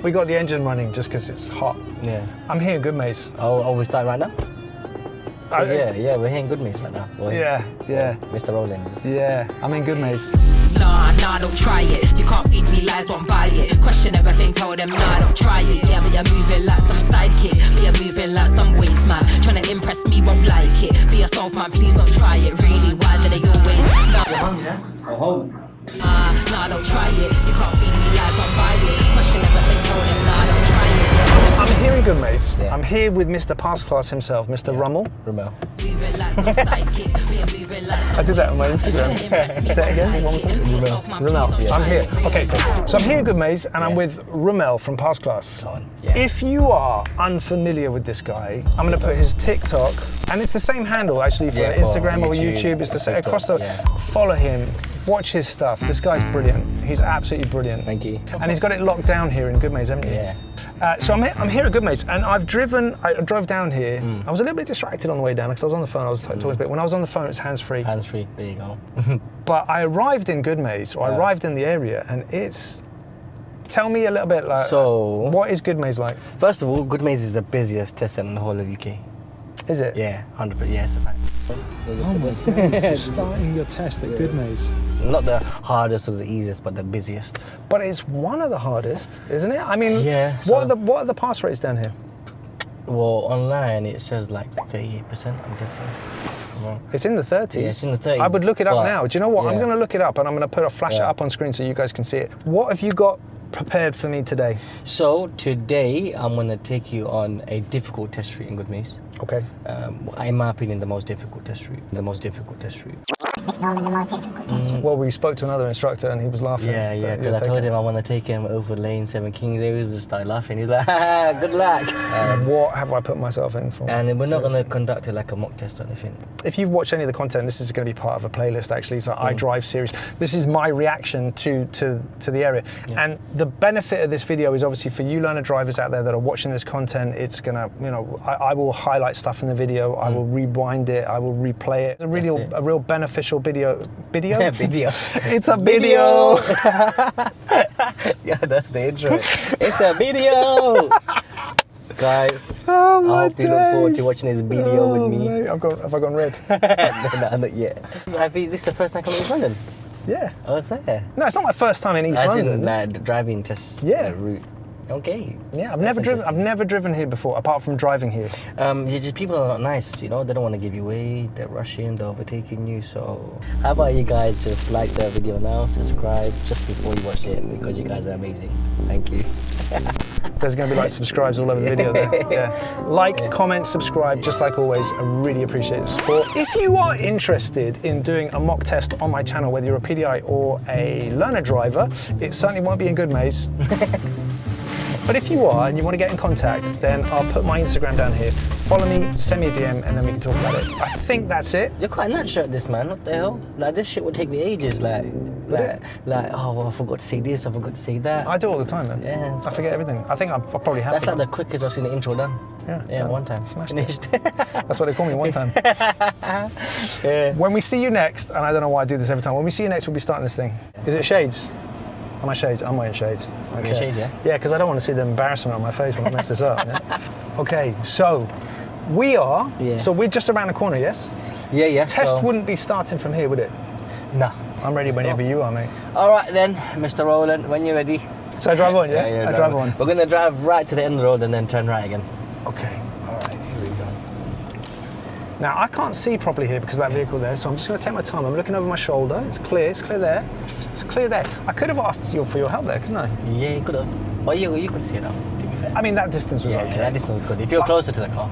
We got the engine running just because it's hot. Yeah. I'm here in Goodmayes. Oh, we start right now? Oh, yeah, we're here in Goodmayes right now. Yeah. Mr. Rowlands. Yeah, I'm in Goodmayes. Nah, don't try it. You can't feed me lies, won't buy it. Question everything, told them, nah, don't try it. Yeah, but you're moving like some sidekick. But you're moving like some waste man. Trying to impress me, won't like it. Be yourself, man, please don't try it. Really, why do they always? Nah, don't try it. You can't feed me lies, won't buy it. Question everything, told them, nah, don't try it. Yeah. I'm here in Goodmayes. Yeah. I'm here with Mr. Pass Class himself, Mr. Rummel. Rummel. I did that on my Instagram. Say it again, one more time. Rummel. Yeah. I'm here. Okay, cool. So I'm here in Goodmayes and I'm with Rummel from Pass Class. Yeah. If you are unfamiliar with this guy, I'm going to put his TikTok, and it's the same handle actually for Instagram or YouTube. It's the same across the. Follow him. Watch his stuff. This guy's brilliant. He's absolutely brilliant. Thank you. And he's got it locked down here in Goodmayes, haven't you? Yeah. So I'm here at Goodmayes, and I drove down here. I was a little bit distracted on the way down because I was on the phone. I was talking a bit. When I was on the phone, it's hands-free. Hands-free, there you go. But I arrived in Goodmayes, or I arrived in the area, and it's. Tell me a little bit, like, so, what is Goodmayes like? First of all, Goodmayes is the busiest test centre in the whole of UK. Is it? Yeah, 100%. Yeah, it's a fact. Oh my days! You're starting your test at Goodmayes. Not the hardest or the easiest, but the busiest. But it's one of the hardest, isn't it? I mean, yeah. What are the pass rates down here? Well, online it says like 38%. I'm guessing. It's in the 30s. Yeah, it's in the 30s. I would look it up now. Do you know what? Yeah. I'm going to look it up and I'm going to flash it up on screen so you guys can see it. What have you got prepared for me today? So today I'm going to take you on a difficult test route in Goodmayes. Okay. In my opinion, the most difficult test route. The most difficult test route. It's normally the most difficult test route. Well, we spoke to another instructor and he was laughing. Yeah, because I told him I want to take him over lane 7 Kings. He was just started laughing. He's like, ha, good luck. What have I put myself in for? And we're not going to conduct it like a mock test or anything. If you've watched any of the content, this is going to be part of a playlist actually. It's like I Drive series. This is my reaction to the area. Yeah. And the benefit of this video is obviously for you learner drivers out there that are watching this content, it's going to, I will highlight stuff in the video, I will rewind it, I will replay it. It's a real beneficial video. Yeah, video. It's a video. Yeah, that's the intro. It's a video. Guys, oh my I hope you look forward to watching this video with me. Mate, have I gone red? No, not yet. This is the first time coming to East London? Yeah. Oh, it's there. No, it's not my first time in East London. As in driving test route. Okay. Yeah, I've never driven here before, apart from driving here. Just people are not nice, They don't want to give you way, they're rushing, they're overtaking you, so how about you guys just like the video now, subscribe just before you watch it, because you guys are amazing. Thank you. There's going to be like subscribes all over the video there. Yeah. Like, comment, subscribe, just like always. I really appreciate the support. If you are interested in doing a mock test on my channel, whether you're a PDI or a learner driver, it certainly won't be in Goodmayes. But if you are and you want to get in contact, then I'll put my Instagram down here. Follow me, send me a DM, and then we can talk about it. I think that's it. You're quite natural at this, man. What the hell? Like, this shit would take me ages. Like, oh, I forgot to say this, I forgot to say that. I do it all the time, man. Yeah. I forget everything. I think I probably have. That's like the quickest I've seen the intro done. Yeah, one time. Smashed Finished. it. That's what they call me, one time. Yeah. When we see you next, and I don't know why I do this every time, when we see you next, we'll be starting this thing. Is it shades? Am I shades? I'm wearing shades. Okay. Wearing shades, yeah? Yeah, because I don't want to see the embarrassment on my face when I mess this up. Yeah? Okay, so we are, so we're just around the corner, yes? Yeah. Test wouldn't be starting from here, would it? No. I'm ready whenever you are, mate. All right then, Mr. Rowland, when you're ready. So I drive on, yeah? Yeah, I drive on. We're going to drive right to the end of the road and then turn right again. Okay, all right, here we go. Now, I can't see properly here because of that vehicle there, so I'm just going to take my time. I'm looking over my shoulder. It's clear there. It's clear there. I could have asked you for your help there, couldn't I? Yeah, you could have. Well, you could see it though, to be fair. I mean, that distance was okay. Yeah, that distance was good. If you're closer to the car.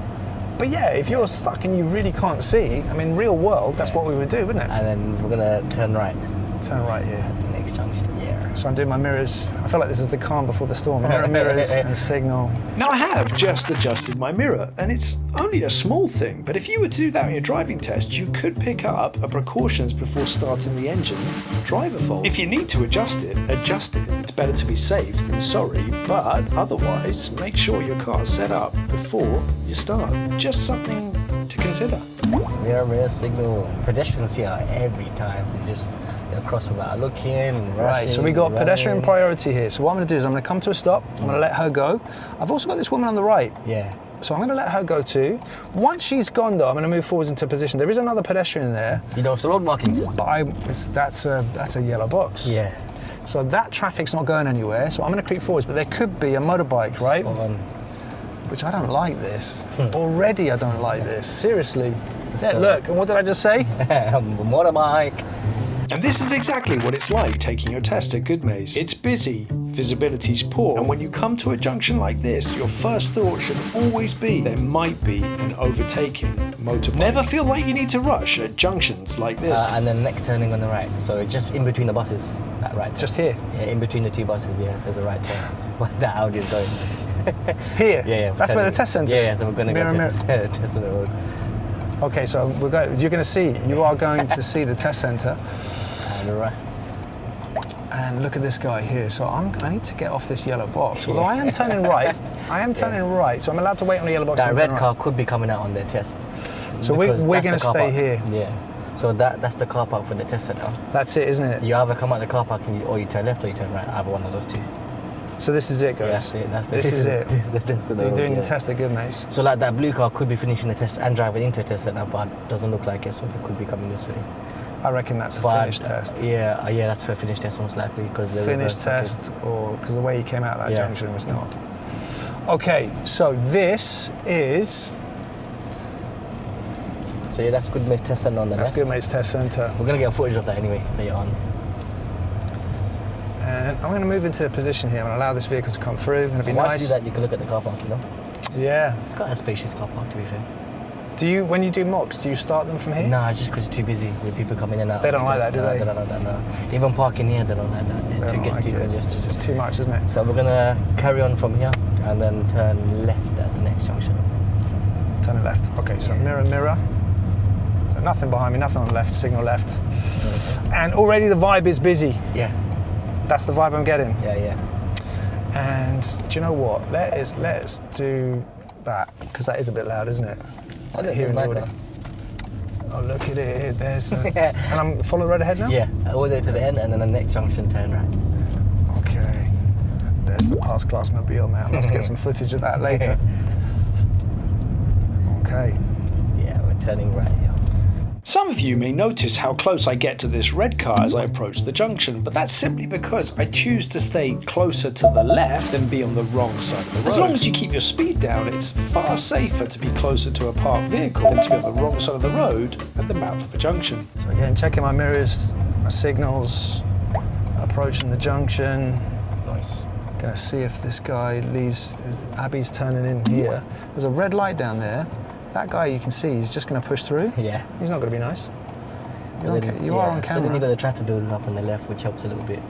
But yeah, if you're stuck and you really can't see, I mean, real world, that's what we would do, wouldn't it? And then we're going to turn right. Turn right here. At the next junction, yeah. So I'm doing my mirrors. I feel like this is the calm before the storm. Mirrors and signal. Now I have just adjusted my mirror, and it's only a small thing, but if you were to do that on your driving test, you could pick up a precautions before starting the engine driver fault. If you need to adjust it, adjust it. It's better to be safe than sorry, but otherwise, make sure your car's set up before you start. Just something to consider. Mirror signal. Pedestrians here every time. They're cross without looking, Right, so we got pedestrian priority here. So what I'm going to do is I'm going to come to a stop. I'm going to let her go. I've also got this woman on the right. Yeah. So I'm going to let her go too. Once she's gone though, I'm going to move forwards into position. There is another pedestrian there. You know, it's the road markings. But that's a yellow box. Yeah. So that traffic's not going anywhere. So I'm going to creep forwards, but there could be a motorbike, right? Which I don't like this. Already I don't like this. Seriously. Yeah, look, and what did I just say? Motorbike. And this is exactly what it's like taking your test at Goodmayes. It's busy, visibility's poor, and when you come to a junction like this, your first thought should always be there might be an overtaking motorbike. Never feel like you need to rush at junctions like this. And then next turning on the right, so just in between the buses, that right turn. Just here? Yeah, in between the two buses, yeah, there's a right turn. Where that Audi is going. Here? Yeah. That's where the test centre is? Yeah, so we're going to go to test on the road. Okay, so you're going to see, you are going to see the test centre. And right. And look at this guy here. So I need to get off this yellow box. Although I am turning right. I am turning right, so I'm allowed to wait on the yellow box. That red car could be coming out on their test. So we're going to stay here. Yeah. So that's the car park for the test centre. That's it, isn't it? You either come out the car park or you turn left or you turn right. Either one of those two. So this is it, guys. Yeah, this is it. The test so you're doing the test at Goodmayes. So like that blue car could be finishing the test and driving into a test centre, but doesn't look like it, so they could be coming this way. I reckon that's a finished test. Yeah, that's a finished test most likely because finished test, or because the way he came out of that junction was not. Okay, so this is. So yeah, that's Goodmayes Test Centre on the left. That's Goodmayes Test Centre. We're gonna get a footage of that anyway later on. And I'm going to move into a position here. I'm going to allow this vehicle to come through. It's going to be Once nice. you do that, you can look at the car park, you know. Yeah. It's got a spacious car park, to be fair. Do you, when you do mocks, do you start them from here? Nah, just because it's too busy with people coming in and out. They don't like that, do they? They don't like that, no. Even parking here, they don't like that. It gets too congested. It's just too much, isn't it? So we're going to carry on from here and then turn left at the next junction. Turning left. Okay, so mirror, mirror. So nothing behind me, nothing on the left, signal left. Okay. And already the vibe is busy. Yeah. That's the vibe I'm getting. Yeah. And do you know what? Let's do that, because that is a bit loud, isn't it? Oh, look, here's my car. Oh, look at it. There's the... And I'm following the road ahead now? Yeah, all the way to the end and then the next junction turn right. Okay. There's the past class mobile, man. I'll have to get some footage of that later. Okay. Yeah, we're turning right here. Some of you may notice how close I get to this red car as I approach the junction, but that's simply because I choose to stay closer to the left than be on the wrong side of the road. As long as you keep your speed down, it's far safer to be closer to a parked vehicle than to be on the wrong side of the road at the mouth of a junction. So again, checking my mirrors, my signals, approaching the junction. Nice. Gonna see if this guy leaves. Abby's turning in here. There's a red light down there. That guy, you can see, he's just going to push through. Yeah. He's not going to be nice. You are on camera. So then you've got the traffic building up on the left, which helps a little bit.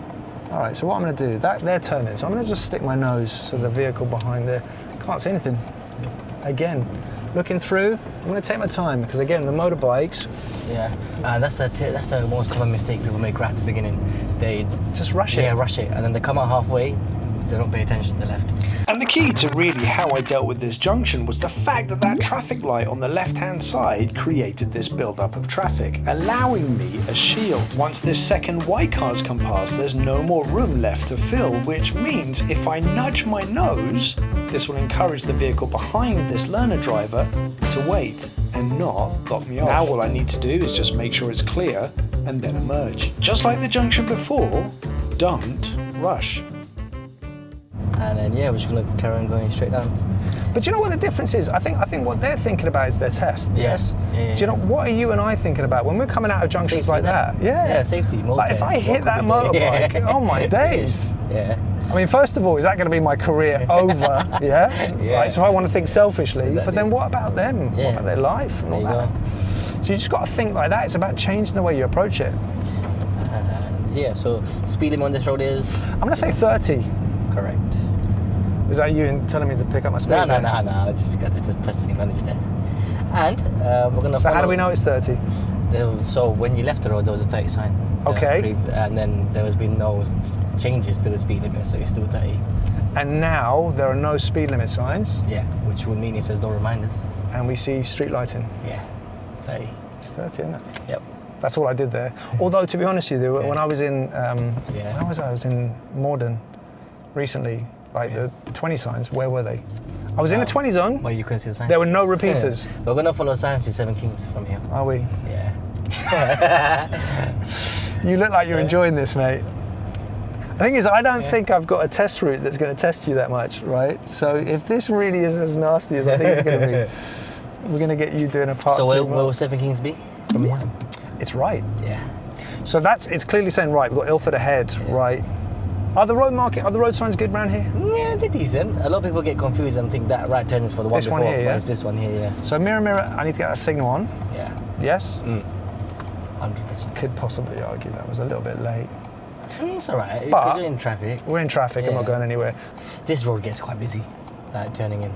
All right, so what I'm going to do, they're turning, so I'm going to just stick my nose so the vehicle behind there can't see anything. Again, looking through, I'm going to take my time, because again, the motorbikes... Yeah, that's the most common mistake people make right at the beginning. They just rush it. Yeah, rush it, and then they come out halfway, they don't pay attention to the left. And the key to really how I dealt with this junction was the fact that that traffic light on the left-hand side created this build-up of traffic, allowing me a shield. Once this second white car's come past, there's no more room left to fill, which means if I nudge my nose, this will encourage the vehicle behind this learner driver to wait and not block me off. Now all I need to do is just make sure it's clear and then emerge. Just like the junction before, don't rush. And then yeah, we're just gonna carry on going straight down. But do you know what the difference is? I think what they're thinking about is their test. Yes. Yeah. Do you know what are you and I thinking about when we're coming out of junctions safety, like that? Yeah, safety. Like if I hit that motorbike, oh my days. Yeah. I mean, first of all, is that going to be my career over? Yeah. Right. So if I want to think selfishly, exactly. But then what about them? Yeah. What about their life and all that? So you just got to think like that. It's about changing the way you approach it. Yeah. So speed limit on this road is? I'm going to say 30. Correct. Was that you telling me to pick up my speed? No. I just got to testing manager there. And we're going to So how do we know it's 30? So when you left the road, there was a 30 sign. Okay. And then there has been no changes to the speed limit, so it's still 30. And now there are no speed limit signs. Yeah, which would mean if there's no reminders. And we see street lighting. Yeah, 30. It's 30, isn't it? Yep. That's all I did there. Although, to be honest with you, when I was in, Yeah. where was I? I was in Morden recently. Like the 20 signs, where were they? I was in a 20 zone. Well, you couldn't see the sign. There were no repeaters. We're gonna follow signs to Seven Kings from here. Are we? Yeah. You look like you're enjoying this, mate. The thing is, I don't think I've got a test route that's going to test you that much, right? So if this really is as nasty as I think it's going to be, we're going to get you doing a part So two. where will Seven Kings be from here? It's right. Yeah. So it's clearly saying right. We've got Ilford ahead, right? Are the road signs good around here? Yeah, they're decent. A lot of people get confused and think that right turn is for the one This before. one here, yeah? But it's this one here, yeah. So mirror, I need to get that signal on. Yeah. Yes? 100%. Could possibly argue that was a little bit late. It's alright, But- because you're in traffic. We're in traffic, I'm not Yeah. going anywhere. This road gets quite busy, like turning in.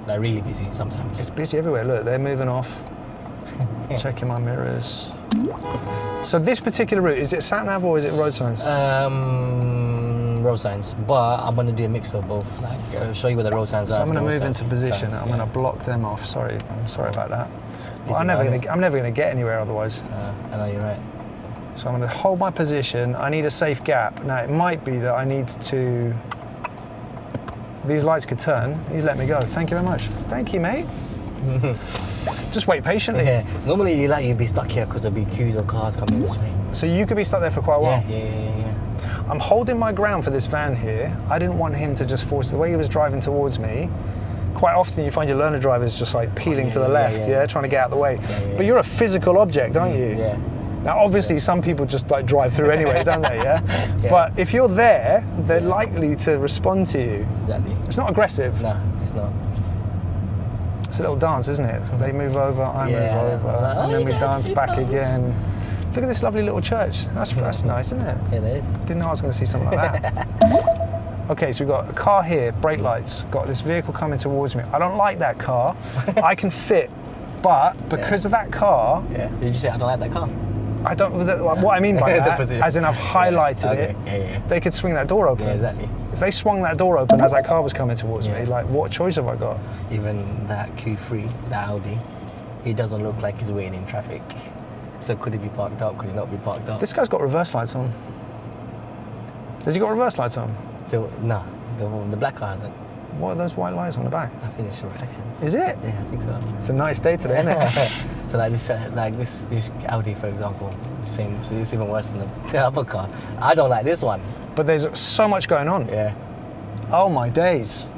Like really busy sometimes. It's busy everywhere. Look, they're moving off. Checking my mirrors. So this particular route, is it sat-nav or is it road signs? Road signs, but I'm going to do a mix of both. Like, show you where the road signs So are. I'm going to move afterwards, into like, position. signs, I'm going to block them off. Sorry, I'm sorry about that. busy, I'm never going to get anywhere otherwise. I know, you're right. So I'm going to hold my position. I need a safe gap. Now it might be that I need to. These lights could turn. He's let me go. Thank you very much. Thank you, mate. Just wait patiently. Yeah. Normally you'd be stuck here because there'll be queues of cars coming this way. So you could be stuck there for quite a while. Yeah. I'm holding my ground for this van here. I didn't want him to just force the way he was driving towards me. Quite often you find your learner drivers just like peeling to the left, trying to get out of the way. But you're a physical object, aren't you? Yeah. Now obviously some people just like drive through anyway, don't they, yeah? But if you're there, they're likely to respond to you. Exactly. It's not aggressive. No, it's not. It's a little dance, isn't it? They move over, I move over, and then we dance back again. Look at this lovely little church. That's nice, isn't it? Yeah, there is. Didn't know I was going to see something like that. Okay, so we've got a car here, brake lights, got this vehicle coming towards me. I don't like that car. I can fit, but because of that car... Yeah. Did you say I don't like that car? I don't... What I mean by that, position. as in I've highlighted it, Yeah. they could swing that door open. Yeah, exactly. If they swung that door open as that car was coming towards me, like, what choice have I got? Even that Q3, that Audi, it doesn't look like it's waiting in traffic. So could it be parked up? Could it not be parked up? This guy's got reverse lights on. Has he got reverse lights on? No, the black car hasn't. What are those white lights on the back? I think it's reflections. Is it? Yeah, I think so. It's a nice day today, isn't it? So like this Audi, for example, same. So it's even worse than the other car. I don't like this one. But there's so much going on. Yeah. Oh my days.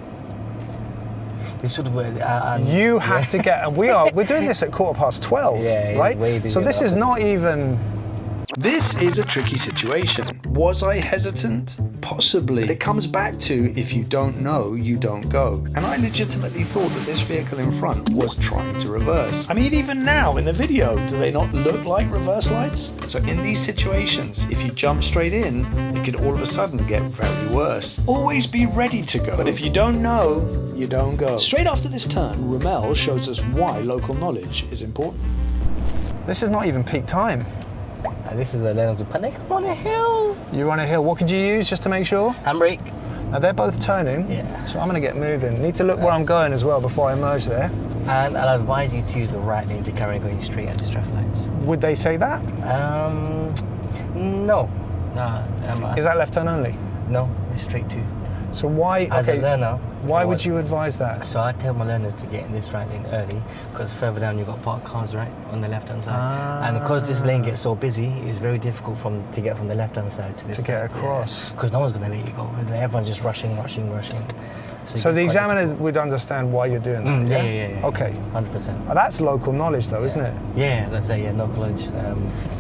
This should be. You have to get, and we're doing this at 12:15, Yeah, right? way bigger So this than is that. not even. This is a tricky situation. Was I hesitant? Possibly. It comes back to if you don't know, you don't go. And I legitimately thought that this vehicle in front was trying to reverse. I mean, even now in the video, do they not look like reverse lights? So in these situations, if you jump straight in, it could all of a sudden get very worse. Always be ready to go. But if you don't know, you don't go. Straight after this turn, Rummel shows us why local knowledge is important. This is not even peak time. And this is where Leonard's will panic. I'm on a hill. You're on a hill. What could you use just to make sure? Handbrake. Now they're both turning. Yeah. So I'm going to get moving. Need to look where I'm going as well before I merge there. And I'll advise you to use the right lane to carry on going straight at these traffic lights. Would they say that? No. Is that left turn only? No, it's straight to. So why? As a learner. Why would you advise that? So I tell my learners to get in this right lane early because further down you've got parked cars right on the left hand side. And because this lane gets so busy, it's very difficult to get from the left hand side to this To get across. Because no one's going to let you go. Everyone's just rushing. So the examiner would understand why you're doing that. Yeah. Okay. 100%. Well, that's local knowledge though, isn't it? Yeah, that's it. Yeah, no college.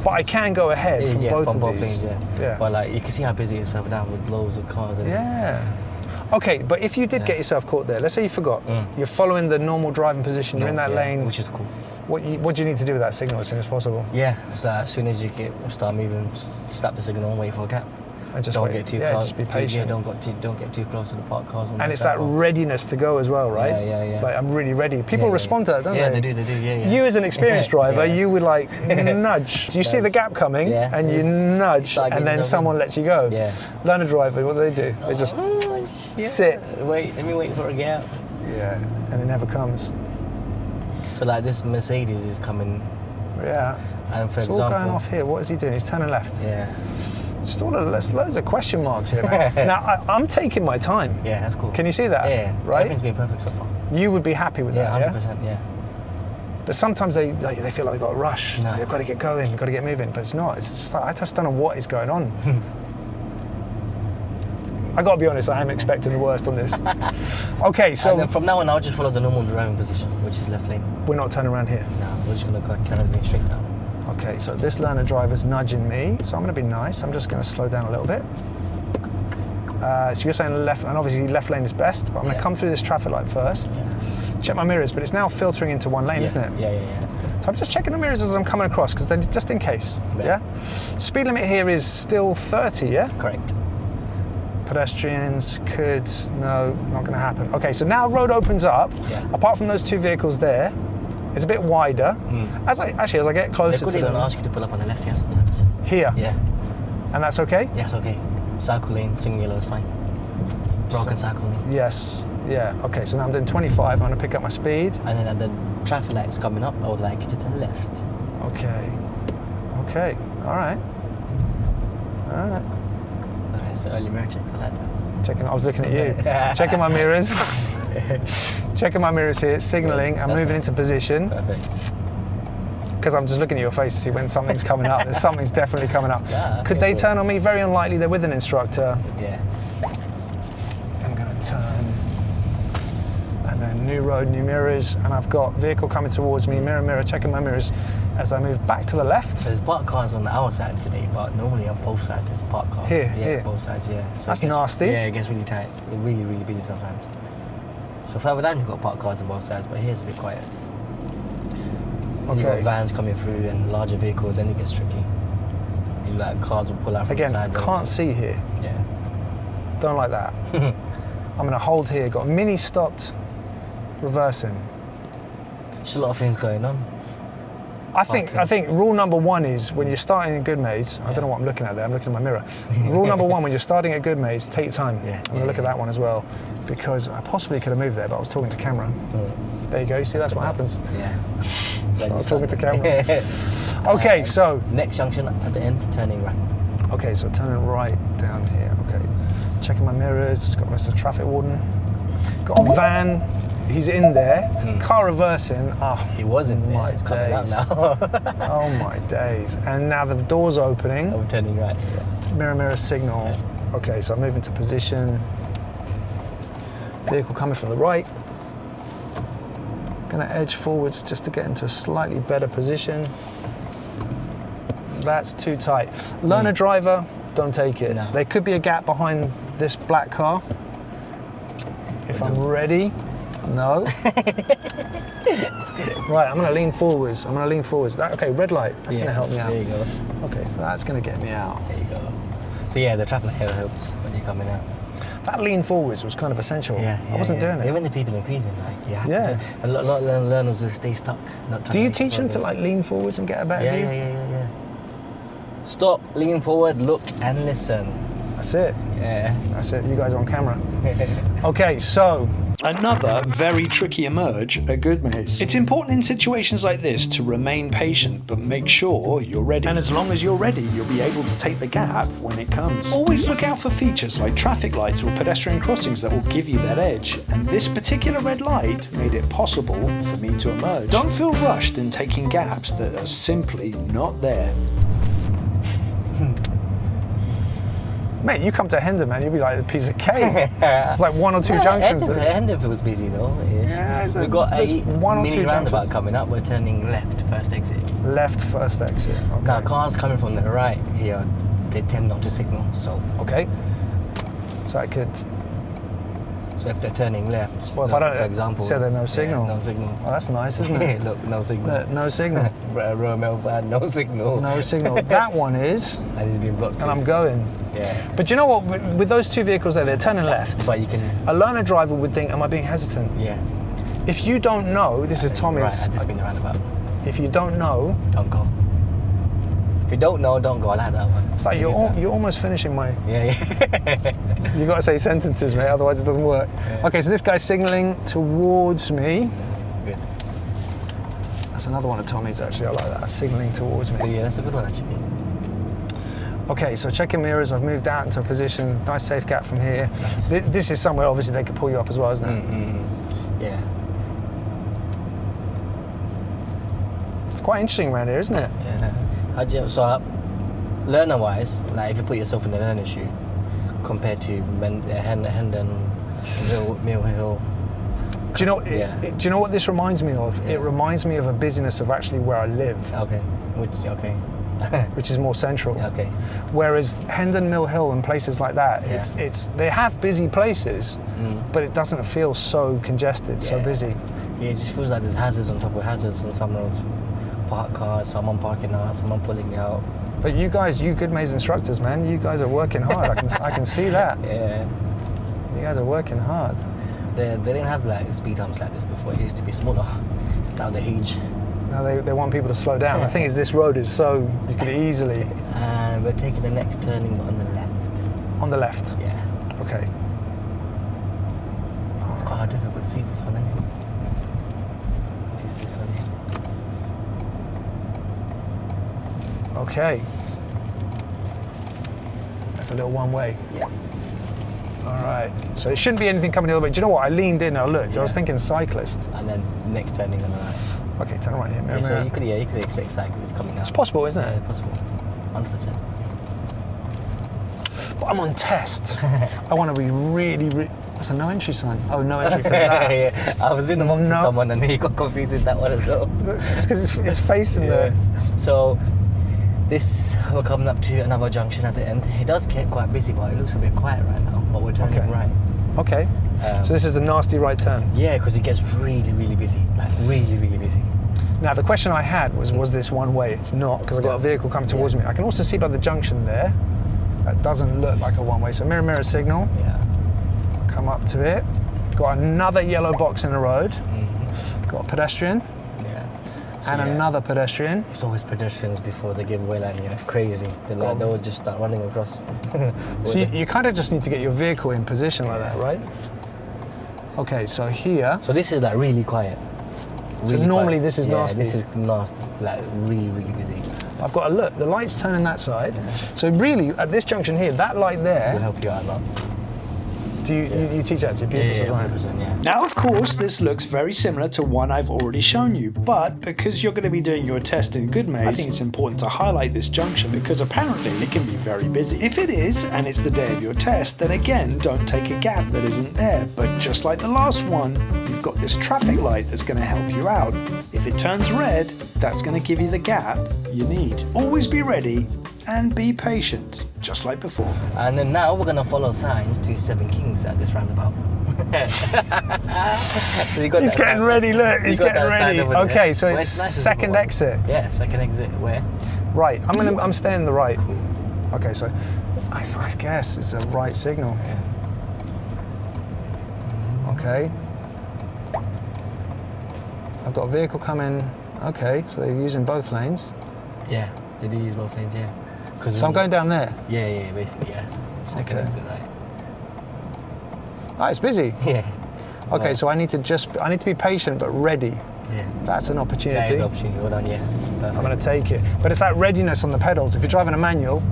But I can go ahead from both of lanes. these. Yeah. But like you can see how busy it is further down with loads of cars. And Okay, but if you did get yourself caught there, let's say you forgot, you're following the normal driving position, you're in that lane, which is cool. What do you need to do with that signal as soon as possible? Yeah, so as soon as you start moving, slap the signal and wait for a gap. And just don't wait. get too close. Just be patient. Don't get too close to the parked cars. And it's that readiness to go as well, right? Yeah. Like I'm really ready. People respond to that, don't they? Yeah, they do. Yeah. You as an experienced driver, you would like nudge. You see the gap coming, and you nudge, and then someone lets you go. Yeah. Learner driver, what do? They just sit. Let me wait for a gap. Yeah, and it never comes. So like this Mercedes is coming Yeah. And for It's all example, going off here. What is he doing? He's turning left. Yeah. Just there's loads of question marks here, man. Now, I'm taking my time. Yeah, that's cool. Can you see that? Yeah. Right? Everything's been perfect so far. You would be happy with Yeah, that, 100%. Yeah. But sometimes they feel like they've got to rush. No. They've got to get going, they've got to get moving. But it's not. It's just like, I just don't know what is going on. I got to be honest, I am expecting the worst on this. Okay, so And then from now on, I'll just follow the normal driving position, which is left lane. we're not turning around here. No, we're just going to carry on straight now. Okay, so this learner driver's nudging me, so I'm going to be nice. I'm just going to slow down a little bit. So you're saying left, and obviously left lane is best, but I'm going to come through this traffic light first. Check my mirrors, but it's now filtering into one lane, isn't it? Yeah. So I'm just checking the mirrors as I'm coming across, because then just in case, yeah? Speed limit here is still 30, yeah? Correct. Pedestrians could, no, not going to happen. Okay, so now road opens up. Yeah. Apart from those two vehicles there, it's a bit wider. As I get They closer could to even them, ask you to pull up on the left here sometimes. here, Yeah. and that's okay? Yes, okay. Cycle lane, single yellow is fine. Broken cycle lane. Yes, yeah. Okay, so now I'm doing 25. I'm going to pick up my speed. And then at the traffic light is coming up, I would like you to turn left. Okay, all right. Okay, so early mirror checks, I like that. Checking. I was looking at you. Checking my mirrors. Checking my mirrors here. Signalling. I'm moving into position Perfect. because I'm just looking at your face to see when something's coming up. There's something's definitely coming up. Yeah, okay, Could they cool. turn on me? Very unlikely. They're with an instructor. Yeah. I'm going to turn. And then new road, new mirrors, and I've got vehicle coming towards me. Mirror. Checking my mirrors as I move back to the left. There's parked cars on our side today, but normally on both sides there's parked cars. Here. Both sides, yeah. So That's it gets, nasty. Yeah, it gets really tight. It's really, really busy sometimes. So further down you've got parked cars on both sides, but here's a bit quiet. You've got Okay. vans coming through and larger vehicles, then it gets tricky. You like cars will pull out from Again, the side. can't see here. Yeah. Don't like that. I'm going to hold here. Got mini stopped, reversing. There's a lot of things going on. I think rule number one is when you're starting at Goodmayes, I don't know what I'm looking at there, I'm looking at my mirror. Rule number one, when you're starting at Goodmayes, take your time. Yeah, I'm going to look at that one as well, because I possibly could have moved there, but I was talking to camera. There you go, you see, that's what happens. Yeah. Start talking to camera. Okay, so. Next junction at the end, turning right. Okay, so turning right down here, okay. Checking my mirrors, got Mr. Traffic Warden. Got a van, he's in there. Car reversing, He wasn't there, my it's coming out days. now. Oh my days. And now the door's opening. I'm turning right. Yeah. Mirror signal. Okay, so I'm moving to position. Vehicle coming from the right. Gonna edge forwards just to get into a slightly better position. That's too tight. Learner driver, don't take it. No. There could be a gap behind this black car. If I'm ready, no. Right, I'm gonna lean forwards. Okay, red light, that's gonna help me out. There you go. Okay, so that's gonna get me out. There you go. So yeah, the traffic light helps when you're coming out. That lean forwards was kind of essential. I wasn't doing it. Even the people in Greenland, like, you have Yeah. to. A lot of learners just stay stuck. Not trying Do you make teach them to progress. like lean forwards and get a better view? Yeah. Stop, lean forward, look and listen. That's it. Yeah. That's it. You guys are on camera. Okay, so another very tricky emerge at Goodmayes. It's important in situations like this to remain patient, but make sure you're ready. And as long as you're ready, you'll be able to take the gap when it comes. Always look out for features like traffic lights or pedestrian crossings that will give you that edge. And this particular red light made it possible for me to emerge. Don't feel rushed in taking gaps that are simply not there. Mate, you come to Hendon, man, you'll be like a piece of cake. It's like one or two junctions. Hendon was busy though. Yeah, We've got there's a one or mini two roundabout junctions. coming up. We're turning left, first exit. Left first exit. Okay. Now, cars coming from the right here, they tend not to signal. So Okay. So I could. if they're turning left, Well, if look, I don't for example, say there's no signal. no signal. Oh, that's nice, isn't it? Look, no signal. Look, no signal. Rummel van, no signal. No signal. That one is, And it's been blocked. and I'm going. Yeah. But you know what? With those two vehicles there, they're turning left. But you can. A learner driver would think, am I being hesitant? Yeah. If you don't know, this is Tommy's. Right, at this being the roundabout. If you don't know, Don't go. If you don't know, don't go. I like that one. it's like you're almost finishing my. Yeah. You got to say sentences, mate. Otherwise, it doesn't work. Yeah. Okay, so this guy's signalling towards me. Good. That's another one of Tommy's actually. I like that, signalling towards So me. yeah, that's a good one actually. Okay, so checking mirrors. I've moved out into a position. Nice safe gap from here. Nice. This is somewhere obviously they could pull you up as well, isn't it? Yeah. It's quite interesting around here, isn't it? Yeah. How do you, so learner-wise, like if you put yourself in the learner shoe, compared to Hendon, Mill Hill. Do you know? Yeah. Do you know what this reminds me of? Yeah. It reminds me of a busyness of actually where I live, Okay. Okay. which is more central. Okay. Whereas Hendon, Mill Hill, and places like that, Yeah. it's they have busy places, but it doesn't feel so congested, so Yeah. busy. Yeah, it just feels like there's hazards on top of hazards on some roads. Parked cars, someone parking out, someone pulling out. But you guys, you Goodmayes instructors, man, you guys are working hard. I can see that. Yeah. You guys are working hard. They didn't have like speed humps like this before. It used to be smaller. Now they're huge. Now they want people to slow down. The thing is, this road is so you could easily And we're taking the next turning on the left. on the left. Yeah. Okay. It's quite difficult to see this one, isn't it? It's just this one here. Okay. That's a little one way. Yeah. All right. So it shouldn't be anything coming the other way. Do you know what? I leaned in and I looked. I was Yeah. thinking cyclist. And then next turning on the right. Okay, turn right here. Mirror, Yeah, so mirror. you could expect cyclists coming out. It's possible, isn't Yeah, it? possible. 100%. But I'm on test. I want to be really. That's a no entry sign. Oh, no entry for that. Yeah, I was in the mob to No. someone and he got confused with that one as well. It's because it's facing the. So we're coming up to another junction at the end. It does get quite busy, but it looks a bit quiet right now. But we're turning Okay. right. Okay. So this is a nasty right turn. Yeah, because it gets really, really busy. Like really, really busy. Now the question I had was this one way? It's not, because I've got a vehicle coming towards me. I can also see by the junction there, that doesn't look like a one way. So mirror, mirror signal, Yeah. come up to it. Got another yellow box in the road. Got a pedestrian Yeah. So, and yeah, another pedestrian. It's always pedestrians before they give way line here. It's crazy. They'll just start running across. So you kind of just need to get your vehicle in position like that, right? Okay, so here, So this is like really quiet. So normally this is nasty. This is nasty. Like really, really busy. I've got a look, the light's turning that side. So really, at this junction here, that light Will there, help you out a lot. do you teach that to your pupils as well? 100%, yeah. Now, of course, this looks very similar to one I've already shown you, but because you're going to be doing your test in Goodmayes, I think it's important to highlight this junction because apparently it can be very busy. If it is, and it's the day of your test, then again, don't take a gap that isn't there. But just like the last one, you've got this traffic light that's going to help you out. If it turns red, that's going to give you the gap you need. Always be ready and be patient, just like before. And then now we're gonna follow signs to Seven Kings at this roundabout. So you got He's that getting sign. ready, look, You he's got getting that sign ready. over there. Okay, so Well, it's nice as second well. exit. Yeah, second exit. Where? Right, I'm staying the right. Okay, so I guess it's a right signal. Okay. I've got a vehicle coming. Okay, so they're using both lanes. Yeah, they do use both lanes. Yeah. So I'm going down there. Yeah, basically, yeah. Second Okay. exit, right? Ah, it's busy. Yeah. Okay, Well, so I need to be patient but ready. yeah. That's an That opportunity. is an opportunity. Well done, yeah. Perfect. I'm going to take it. But it's that readiness on the pedals. If you're driving a manual,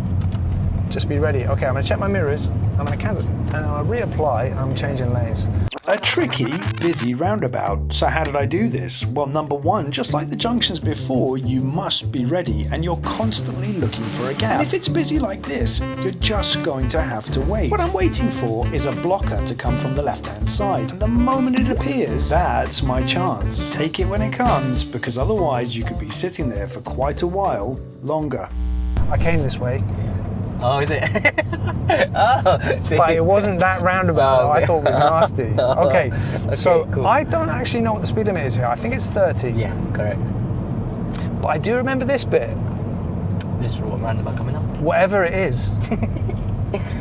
just be ready. Okay, I'm going to check my mirrors. I'm going to cancel. And I'll reapply. I'm changing lanes. A tricky, busy roundabout. So how did I do this? Well, number one, just like the junctions before, you must be ready and you're constantly looking for a gap. And if it's busy like this, you're just going to have to wait. What I'm waiting for is a blocker to come from the left-hand side. And the moment it appears, that's my chance. Take it when it comes, because otherwise you could be sitting there for quite a while longer. I came this way, Oh, is it? but it wasn't that roundabout Oh, I thought was nasty. Okay, so cool. I don't actually know what the speed limit is here. I think it's 30. Yeah, correct. But I do remember this bit. This roundabout coming up. Whatever it is.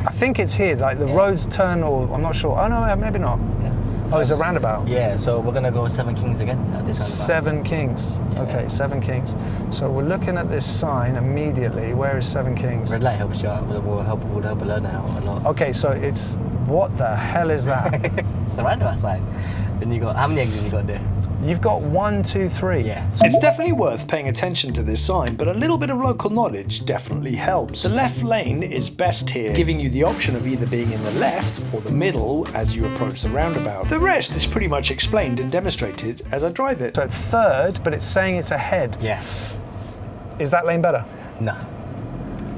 I think it's here, like the roads turn, or I'm not sure. Oh no, maybe not. Yeah. Oh, it's a roundabout. Yeah, so we're gonna go Seven Kings again at this roundabout. Seven Kings. Yeah. Okay, Seven Kings. So we're looking at this sign immediately. Where is Seven Kings? Red light helps you out. Would help a learner out a lot. Okay, so it's, what the hell is that? It's the roundabout sign. Then you got, how many exits you got there? You've got 1, 2, 3. Yeah. It's definitely worth paying attention to this sign, but a little bit of local knowledge definitely helps. The left lane is best here, giving you the option of either being in the left or the middle as you approach the roundabout. The rest is pretty much explained and demonstrated as I drive it. So it's third, but it's saying it's ahead. Yeah. Is that lane better? No.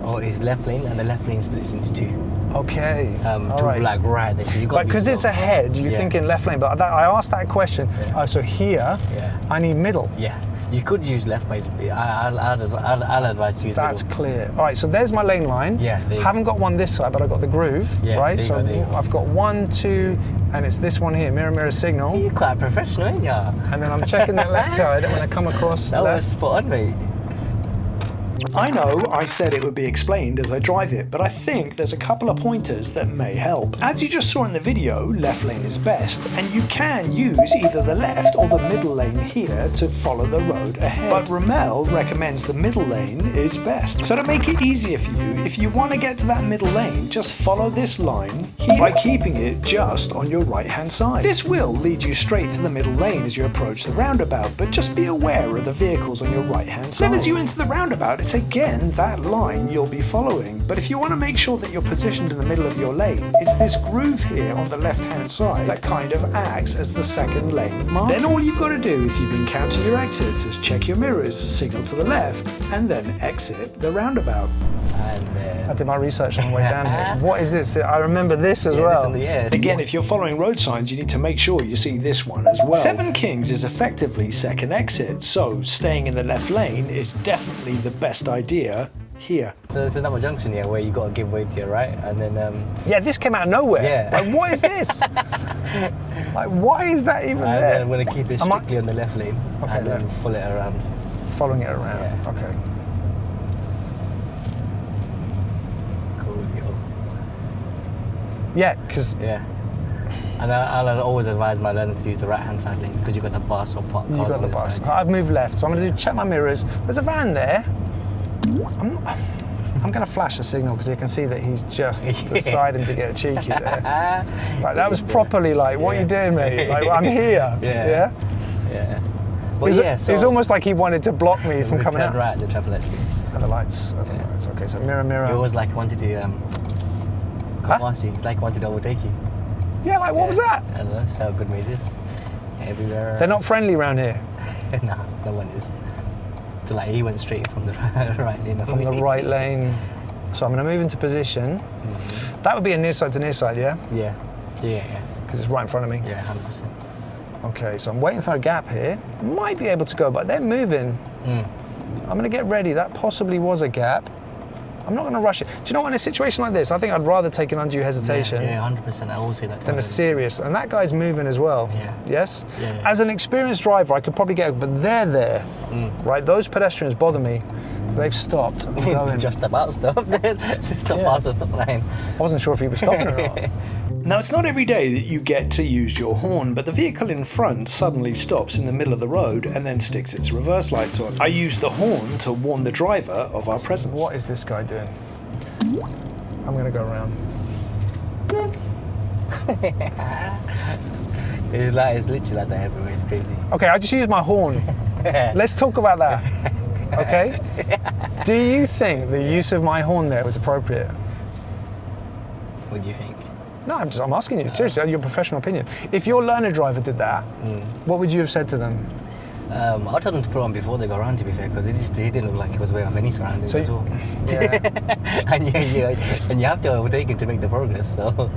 Oh, it's left lane, and the left lane splits into 2. Okay. To right. like right there. So you got. But because it's ahead, you're Yeah. thinking left lane. But I asked that question. Yeah. Oh, so here, Yeah. I need middle. Yeah. You could use left, but I'll advise to use That's middle. clear. All right, so there's my lane line. Yeah, there you Haven't got one this side, but I've got the groove, Yeah, right? there you So go, there you go. I've got 1, 2, and it's this one here, mirror, mirror, signal. You're quite professional, ain't you? And then I'm checking that left side when I come across That was left. spot on, mate. I know I said it would be explained as I drive it, but I think there's a couple of pointers that may help. As you just saw in the video, left lane is best, and you can use either the left or the middle lane here to follow the road ahead. But Rummel recommends the middle lane is best. So to make it easier for you, if you want to get to that middle lane, just follow this line here by keeping it just on your right hand side. This will lead you straight to the middle lane as you approach the roundabout, but just be aware of the vehicles on your right hand side. Then as you enter the roundabout, it's again that line you'll be following. But if you want to make sure that you're positioned in the middle of your lane, it's this groove here on the left hand side that kind of acts as the second lane mark. Then all you've got to do if you've been counting your exits is check your mirrors, signal to the left, and then exit the roundabout. And I did my research on the way down here. What is this? I remember this as well. Again, if you're following road signs, you need to make sure you see this one as well. 7 Kings is effectively second exit, so staying in the left lane is definitely the best idea here. So there's another junction here where you got to give way to your right, and then Yeah, this came out of nowhere. Yeah. Like, what is this? Like, why is that even and there? then we're gonna keep it Am I- strictly on the left lane, Okay, and then left. follow it around. Following it around. Yeah. Okay. Cool, yo. Yeah, because Yeah. And I'll always advise my learners to use the right-hand side lane because you've got the bus or parked you've cars got on the the bus. side. I've moved left, so I'm going to check my mirrors. There's a van there. I'm going to flash a signal because you can see that he's just deciding to get cheeky there. Like, that was properly like, what are you doing, mate? Like, I'm here. Yeah. Yeah. But It was, yeah, it was almost like he wanted to block me from we coming turned out. right, the traffic lights. And the lights. Oh, the Yeah. lights. Okay, so mirror, mirror. You always like wanted to come Huh? past you. It's like wanted to overtake you. Yeah, like, what was that? I don't know. That's how Goodmayes is. Everywhere. They're not friendly around here. No, no one is. So like he went straight from the right lane. From the right lane. So I'm going to move into position. Mm-hmm. That would be a near side to near side, yeah? Yeah. Yeah. Because it's right in front of me. Yeah. 100%. Okay, so I'm waiting for a gap here. Might be able to go, but they're moving. Mm. I'm going to get ready. That possibly was a gap. I'm not going to rush it. Do you know what, in a situation like this, I think I'd rather take an undue hesitation Yeah, 100%. I always say that. than a serious. And that guy's moving as well. Yeah. Yes? Yeah. As an experienced driver, I could probably get, but they're there. Right? Those pedestrians bother me. They've stopped. I'm going. Just about stopped. Stop past the stop line. I wasn't sure if he was stopping or not. Now, it's not every day that you get to use your horn, but the vehicle in front suddenly stops in the middle of the road and then sticks its reverse lights on. I use the horn to warn the driver of our presence. What is this guy doing? I'm going to go around. It's literally like that everywhere. It's crazy. Okay, I just used my horn. Let's talk about that. Okay? Do you think the use of my horn there was appropriate? What do you think? No, I'm asking you, seriously, your professional opinion. If your learner driver did that, what would you have said to them? I told them to put it on before they go around, to be fair, because he didn't look like he was aware of any surroundings at all. Yeah. and you have to overtake him to make the progress. So.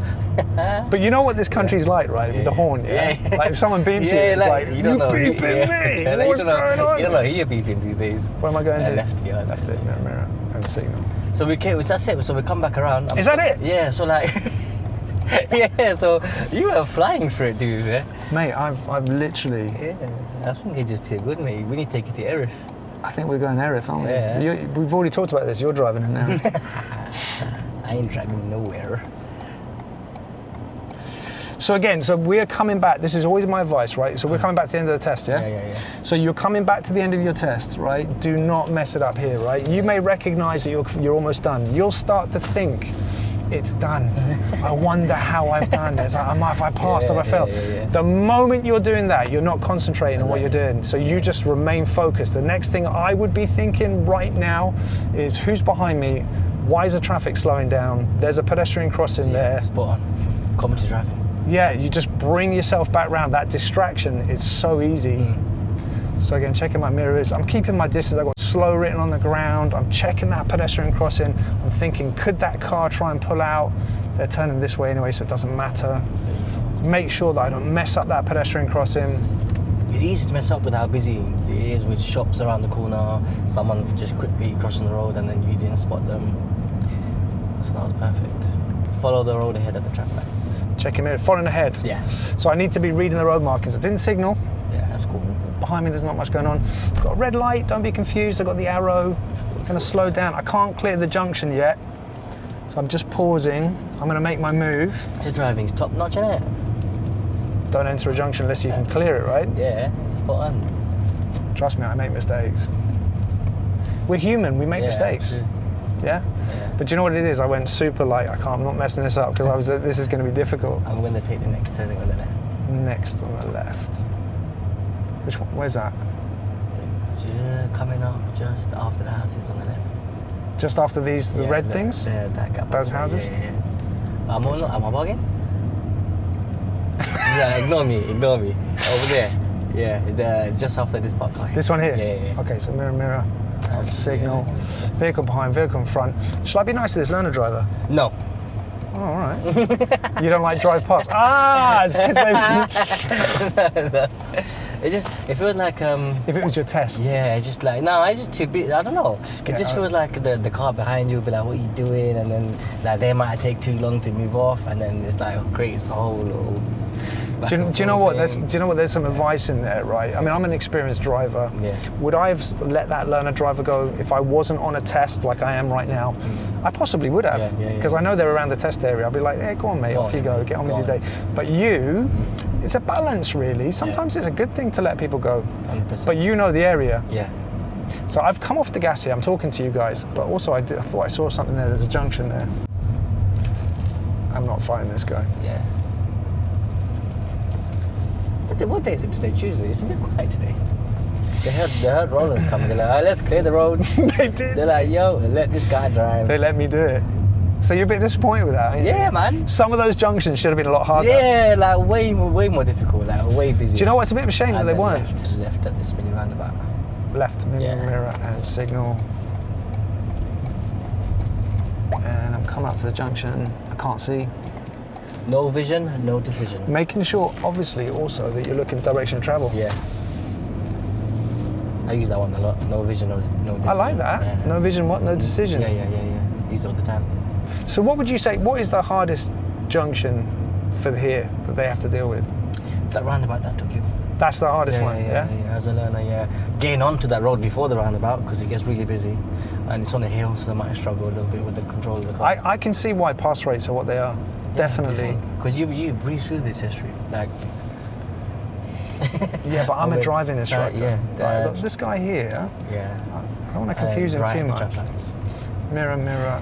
But you know what this country's like, right? With the horn, yeah? Like if someone beeps you, it's like, you don't know. beeping me? Like, What's going on? You don't know who you're beeping these days. Where am I going here? Left, yeah. Left it, mirror, mirror, and signal. So we came, that's it. So we come back around. Is that it? Yeah, so like... yeah, so you were flying for it, dude. Yeah? Mate, I've literally... Yeah, I think you're just too good, mate. We need to take it to Erith. I think we're going Erith, aren't we? Yeah. We've already talked about this. You're driving in Erith. I ain't driving nowhere. So again, so we're coming back. This is always my advice, right? So we're coming back to the end of the test, yeah? Yeah. So you're coming back to the end of your test, right? Do not mess it up here, right? You may recognize that you're almost done. You'll start to think it's done. I wonder how I've done this. Have I passed? Have I failed? The moment you're doing that, you're not concentrating on what you're doing. So you just remain focused. The next thing I would be thinking right now is who's behind me? Why is the traffic slowing down? There's a pedestrian crossing there. Spot on. Commentary driving. Yeah, you just bring yourself back round. That distraction is so easy. So again, checking my mirrors. I'm keeping my distance. I've got slow written on the ground. I'm checking that pedestrian crossing. I'm thinking, could that car try and pull out? They're turning this way anyway, so it doesn't matter. Make sure that I don't mess up that pedestrian crossing. It's easy to mess up with how busy it is with shops around the corner, someone just quickly crossing the road and then you didn't spot them. So that was perfect. Follow the road ahead at the traffic lights. Checking mirror, following ahead. Yeah. So I need to be reading the road markings. I didn't signal. Yeah, that's cool. Behind me there's not much going on. I've got a red light, don't be confused. I've got the arrow. I'm going to slow down. I can't clear the junction yet. So I'm just pausing. I'm going to make my move. Your driving's top notch, isn't it? Don't enter a junction unless you can clear it, right? Yeah, spot on. Trust me, I make mistakes. We're human, we make mistakes. True. Yeah? But do you know what it is? I went super light. I'm not messing this up because this is going to be difficult. I'm going to take the next turning on the left. Next on the left. Which one? Where's that? Coming up just after the houses on the left. Just after these, the red things? That gap. Those houses? Yeah. Am I bugging? Yeah, ignore me. Over there. Yeah, just after this park car. This one here? Yeah. Okay, so mirror. Signal. Vehicle behind, vehicle in front. Shall I be nice to this learner driver? No. Oh, all right. You don't like drive past? It's because they... It feels like If it was your test. yeah, it's just like it's just too big. I don't know. It just feels like the car behind you will be like, what are you doing? And then like they might take too long to move off, and then it's like creates a whole little. Do you know what? There's some advice in there, right? I mean, I'm an experienced driver. Yeah. Would I have let that learner driver go if I wasn't on a test like I am right now? I possibly would have, because I know they're around the test area. I'd be like, go on, mate, off you go, get on with your day. But you, it's a balance, really. Sometimes it's a good thing to let people go, 100%. but you know the area. Yeah. So I've come off the gas here. I'm talking to you guys, but also I thought I saw something there. There's a junction there. I'm not fighting this guy. Yeah. What day is it today? Tuesday. It's a bit quiet today. They heard rollers coming. They're like, let's clear the road. They did. They're like, yo, let this guy drive. They let me do it. So you're a bit disappointed with that, aren't you? Yeah, man. Some of those junctions should have been a lot harder. Yeah, like way more difficult, like way busier. Do you know what? It's a bit of a shame that they weren't. Left at this mini roundabout. Left mirror and signal. And I'm coming up to the junction. I can't see. No vision, no decision. Making sure, obviously, also that you're looking direction of travel. Yeah. I use that one a lot. No vision, no decision. I like that. Yeah. No vision, what? No decision. Yeah. Use it all the time. So what would you say, what is the hardest junction for here that they have to deal with? That roundabout that took you. That's the hardest one, yeah? As a learner, getting onto that road before the roundabout because it gets really busy and it's on a hill, so they might struggle a little bit with the control of the car. I can see why pass rates are what they are. Definitely. Because you breeze through this history, like. Yeah, but I'm a driving instructor. Yeah. Look, this guy here. Yeah. I don't want to confuse him too much. Mirror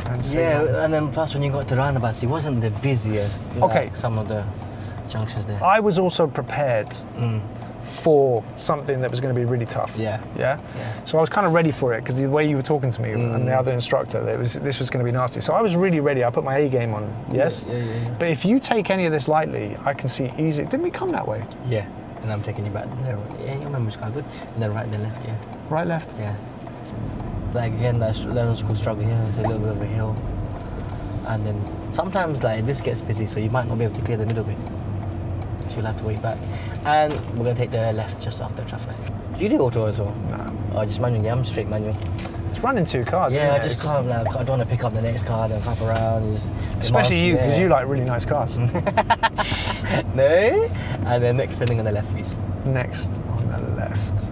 and signal. Yeah, and then plus when you got to roundabouts, it wasn't the busiest. Like some of the junctions there. I was also prepared for something that was going to be really tough. Yeah. So I was kind of ready for it because the way you were talking to me and the other instructor, this was going to be nasty. So I was really ready. I put my A game on. Yes. Yeah. But if you take any of this lightly, I can see easy. Didn't we come that way? Yeah. And I'm taking you back there. Yeah, your memory's quite good. And then right, then left. Yeah. Right, left. Yeah. Like again, that learning school struggle here. It's a little bit of a hill, and then sometimes like this gets busy, so you might not be able to clear the middle bit. So you'll have to wait back. And we're gonna take the left just after traffic light. Do you do auto as well? No. Oh, just manual. Yeah, I'm straight manual. It's running two cars. Yeah, I isn't it? just can't. Like, I don't want to pick up the next car, then faff around. Especially you, because you like really nice cars. No. And then next turning on the left, please. Next on the left.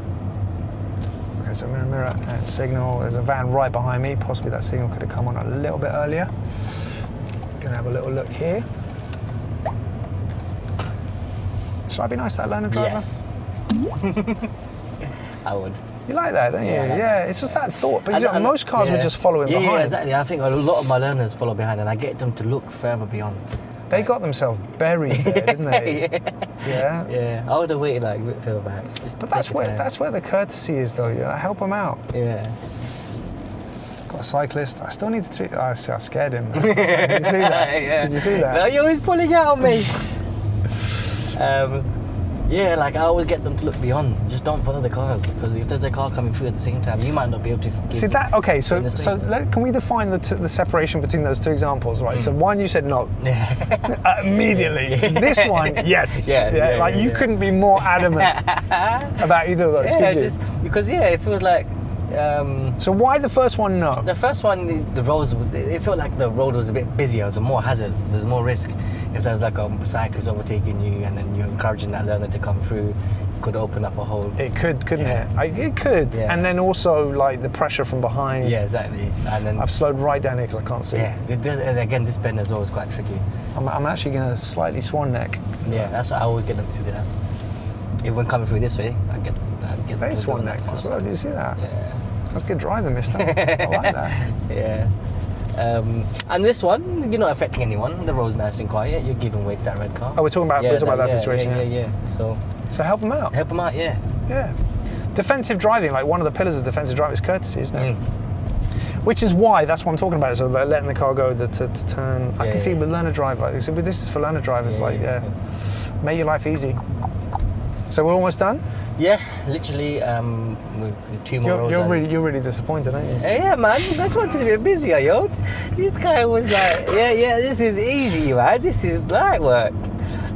Okay, so mirror and signal. There's a van right behind me. Possibly that signal could have come on a little bit earlier. Gonna have a little look here. Should I be nice to that learner driver? Yes. I would. You like that, don't you? Yeah, it's just that thought. But most cars would just follow behind. Yeah, exactly. I think a lot of my learners follow behind, and I get them to look further beyond. They got themselves buried there, didn't they? Yeah. I would have waited like a bit further back. But that's where the courtesy is, though. You know, help them out. Yeah. Got a cyclist. I still need to treat. I scared him. Did you see that? Yeah. Did you see that? No, you're always pulling out on me. Yeah, like I always get them to look beyond. Just don't follow the cars, because if there's a car coming through at the same time, you might not be able to. See that? Okay, so can we define the separation between those two examples, right? So one, you said no, immediately. This one, yes. You couldn't be more adamant about either of those, could you? Just because it feels like. So why the first one, no? The first one, the roads, it felt like the road was a bit busier. There's more hazards. There's more risk. If there's like a cyclist overtaking you and then you're encouraging that learner to come through, it could open up a whole... It could, couldn't it? It could. Yeah. And then also like the pressure from behind. Yeah, exactly. And then I've slowed right down here because I can't see. Yeah, and again, this bend is always quite tricky. I'm actually going to slightly swan neck. Yeah, that's what I always get them to do that. Even coming through this way, I get them they swan necked as well. Do you see that? Yeah. That's good driving, mister. I like that. Yeah. And this one, you're not affecting anyone. The road's nice and quiet. You're giving way to that red car. Oh, we're talking about that situation. Yeah. So help them out. Help them out, yeah. Yeah. Defensive driving, like one of the pillars of defensive driving is courtesy, isn't it? Which is why, that's what I'm talking about. So they're letting the car go to turn. I can see with learner driver. This is for learner drivers. Make your life easy. So we're almost done. Yeah, literally, with 2 more rows. You're really disappointed, aren't you? Yeah, man. I just wanted to be busier, yo. This guy was like, this is easy, man. This is light work.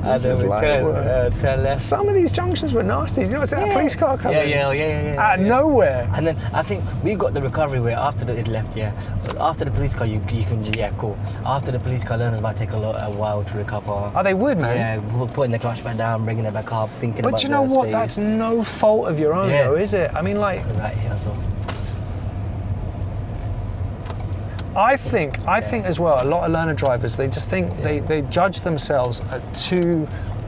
This is light work. Turn left. Some of these junctions were nasty. You know, it's that police car coming. Yeah. Out of nowhere. And then I think we got the recovery where after it left, after the police car, you can, cool. After the police car, learners might take a while to recover. Oh, they would, man. Yeah, putting the clutch back down, bringing it back up, thinking about. But you know what? That's no fault of your own, though, is it? I mean, like. Right here as well. I think as well, a lot of learner drivers, they just think they judge themselves at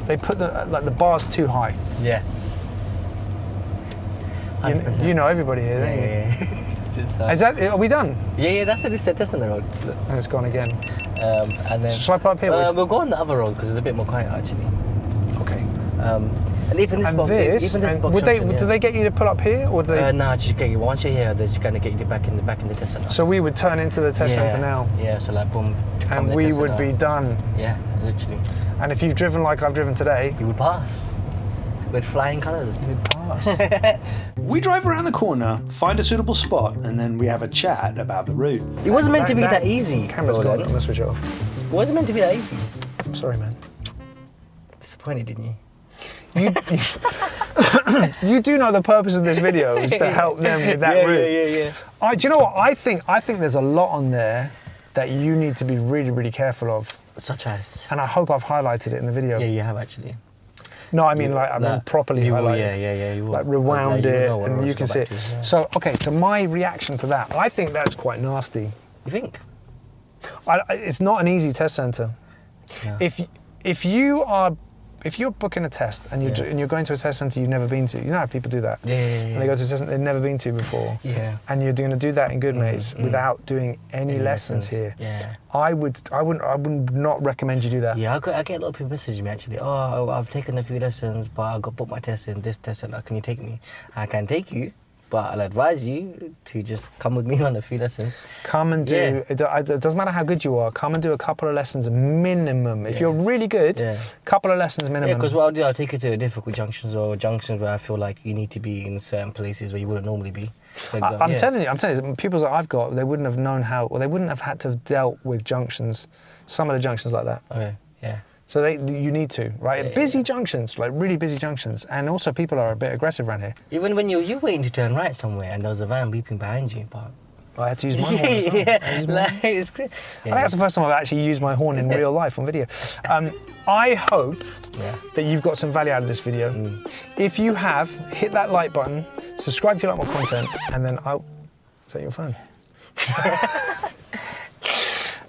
they put the bar's too high. Yeah. You know everybody here, don't you? Is that, are we done? Yeah, that's it. It's a test on the road. And it's gone again. And then. Shall I put up here? We'll go on the other road because it's a bit more quiet actually. Okay. And even this box, do they get you to pull up here, or do they? No, just get you. Once you're here, they're just gonna get you back in the test center. So we would turn into the test center now. Yeah. So like boom. And we would be done. Yeah, literally. And if you've driven like I've driven today, you would pass with flying colours. You'd pass. We drive around the corner, find a suitable spot, and then we have a chat about the route. It wasn't meant to be that easy. Camera's gone. I'm gonna switch it off. It wasn't meant to be that easy. I'm sorry, man. Disappointed, didn't you? You do know the purpose of this video is to help them with that route. Yeah. Do you know what? I think there's a lot on there that you need to be really, really careful of. Such as? And I hope I've highlighted it in the video. Yeah, you have actually. No, I mean properly highlighted. Yeah, you will. Like rewound it, and you can see it. So my reaction to that, I think that's quite nasty. You think? It's not an easy test center. No. If you're booking a test and you're going to a test centre you've never been to, you know how people do that. And they go to a test centre they've never been to before. Yeah. And you're going to do that in Goodmayes without doing any lessons here. Yeah. I would not recommend you do that. Yeah, I get a lot of people messaging me actually. Oh, I've taken a few lessons, but I got booked my test in this test centre. Can you take me? I can take you, but I'll advise you to just come with me on a few lessons. Come and do, it doesn't matter how good you are, come and do a couple of lessons minimum. If you're really good, couple of lessons minimum. Yeah, because what I'll do, I'll take you to difficult junctions or junctions where I feel like you need to be in certain places where you wouldn't normally be. I'm telling you, people that I've got, they wouldn't have known how, or they wouldn't have had to have dealt with junctions, some of the junctions like that. Okay, yeah. So you need to, right? Busy junctions, like really busy junctions. And also people are a bit aggressive around here. Even when you're waiting to turn right somewhere and there was a van beeping behind you, but... I had to use my horn. It's great. I think that's the first time I've actually used my horn in real life on video. I hope that you've got some value out of this video. If you have, hit that like button, subscribe if you like more content, and then is that your phone?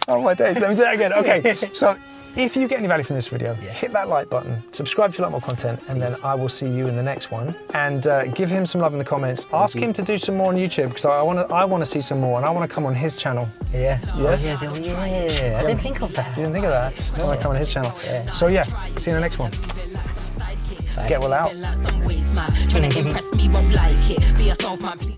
Oh my days, let me do that again. Okay, so If you get any value from this video, hit that like button, subscribe if you like more content, and then I will see you in the next one. And give him some love in the comments. Ask him to do some more on YouTube, because I want to see some more, and I want to come on his channel. Yeah. Yes? Oh, yeah. I didn't think of that. You didn't think of that? I want to come on his channel. Yeah. So yeah, see you in the next one. Get well out. Trying to impress me, won't like it. Be yourself, man.